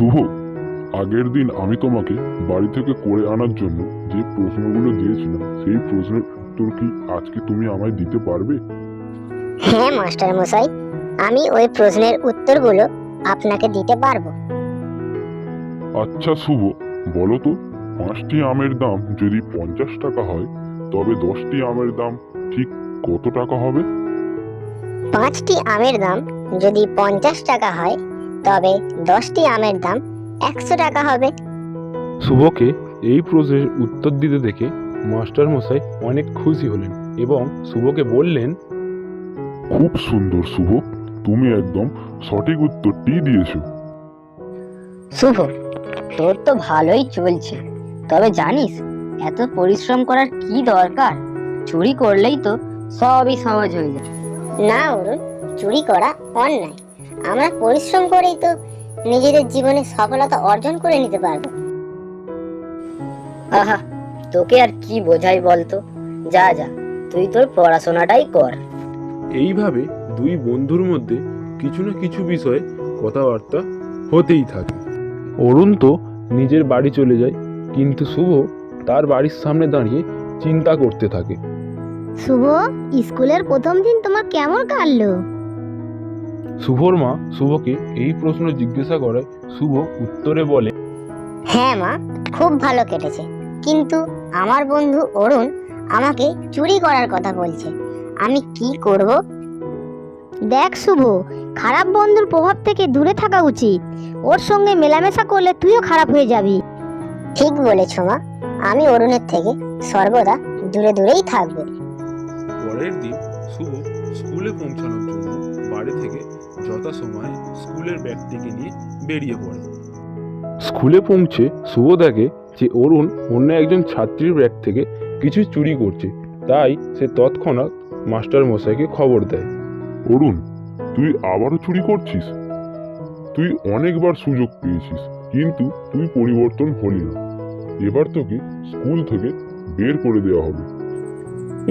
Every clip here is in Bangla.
শুভ, আগের দিন আমি তোমাকে বাড়ি থেকে করে আনার জন্য যে প্রশ্নগুলো দিয়েছিলাম সেই প্রশ্নের উত্তর কি আজকে তুমি আমায় দিতে পারবে? হ্যাঁ মাস্টার মশাই, আমি ওই প্রশ্নের উত্তরগুলো আপনাকে দিতে পারবো। আচ্ছা শুভ, বলো তো, 5টি আমের দাম যদি 50 টাকা হয় তবে 10টি আমের দাম ঠিক কত টাকা হবে? 5টি আমের দাম যদি 50 টাকা হয় তবে 10টি আমের দাম 100 টাকা হবে। শুভকে এই প্রশ্নের উত্তর দিতে দেখে মাস্টার মশাই অনেক খুশি হলেন এবং শুভকে বললেন, খুব সুন্দর শুভ, তুমি একদম সঠিক উত্তরটি দিয়েছো। শুভ, তোর তো ভালোই চলছে, তবে জানিস এত পরিশ্রম করার কি দরকার? চুরি করলেই তো সবই সহজ হয়ে যায়। না অরুণ, চুরি করা অন্যায়। আমরা পরিশ্রম করেই তো নিজেদের জীবনে সফলতা অর্জন করে নিতে পারবো। আহা, তোকে আর কি বোঝাই বলতো? যা যা, তুই তোর পড়াশোনাটাই কর। এইভাবে দুই বন্ধুর মধ্যে কিছু না কিছু বিষয়ে কথাবার্তা হতেই থাকে। অরুণ তো নিজের বাড়ি চলে যায়, কিন্তু শুভ তার বাড়ির সামনে দাঁড়িয়ে চিন্তা করতে থাকে। শুভ, স্কুলের প্রথম দিন তোমার কেমন কাটলো? শুভর মা শুভকে এই প্রশ্ন জিজ্ঞাসা করায় শুভ উত্তরে বলে, হ্যাঁ মা, খুব ভালো কেটেছে, কিন্তু আমার বন্ধু অরুণ আমাকে চুরি করার কথা বলছে। আমি কি করব? দেখ শুভ, খারাপ বন্ধুর প্রভাব থেকে দূরে থাকা উচিত। ওর সঙ্গে মেলামেশা করলে তুইও খারাপ হয়ে যাবি। ঠিক বলেছ মা, আমি অরুণের থেকে সর্বদা দূরে দূরেই থাকবো। পরের দিন শুভ স্কুলে পৌঁছানোর জন্য বাড়ি থেকে যথাসময়ে স্কুলের ব্যাগটিকে নিয়ে বেরিয়ে পড়ে। স্কুলে পৌঁছে শুভ দেখে যে অরুণ অন্য একজন ছাত্রীর ব্যাগ থেকে কিছু চুরি করছে, তাই সে তৎক্ষণাৎ মাস্টার মশাইকে খবর দেয়। অরুণ, তুই আবারও চুরি করছিস? তুই অনেকবার সুযোগ পেয়েছিস, কিন্তু তুই পরিবর্তন হলি না। এবার তোকে স্কুল থেকে বের করে দেওয়া হবে।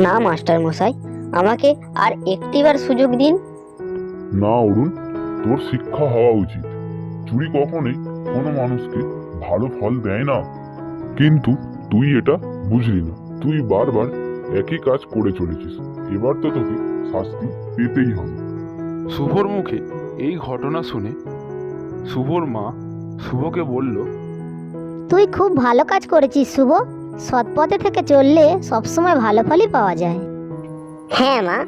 না মাস্টার মশাই, আমাকে আর একটিবার সুযোগ দিন। না অরুণ, তোর শিক্ষা হওয়া উচিত। চুরি কখনোই কোনো মানুষকে ভালো ফল দেয় না, কিন্তু তুই এটা বুঝলি না। তুই বারবার একই কাজ করে চলেছিস, এবার তো তোকে শাস্তি পেতেই হবে। শুভর মুখে এই ঘটনা শুনে শুভর মা শুভকে বলল, তুই খুব ভালো কাজ করেছিস শুভ। সৎ পথে থেকে চললে সবসময় ভালো ফলই পাওয়া যায়। হ্যাঁ মা,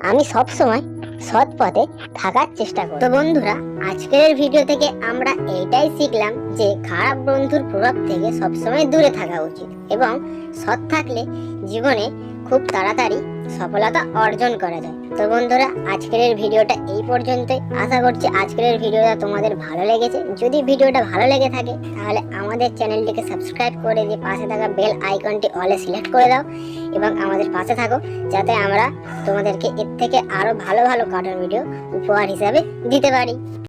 আমি সব সময় সৎ পথে থাকার চেষ্টা করি। তো বন্ধুরা, আজকের ভিডিও থেকে আমরা এইটাই শিখলাম যে খারাপ বন্ধুর প্রভাব থেকে সবসময় দূরে থাকা উচিত এবং সৎ থাকলে জীবনে খুব তাড়াতাড়ি সফলতা অর্জন করা যায়। তো বন্ধুরা, আজকের ভিডিওটা এই পর্যন্তই। আশা করছি আজকের ভিডিওটা তোমাদের ভালো লেগেছে। যদি ভিডিওটা ভালো লেগে থাকে তাহলে আমাদের চ্যানেলটিকে সাবস্ক্রাইব করে দিয়ে পাশে থাকা বেল আইকনটি অলে সিলেক্ট করে দাও এবং আমাদের পাশে থাকো, যাতে আমরা তোমাদেরকে এর থেকে আরো ভালো ভালো কার্টুন ভিডিও উপহার হিসাবে দিতে পারি।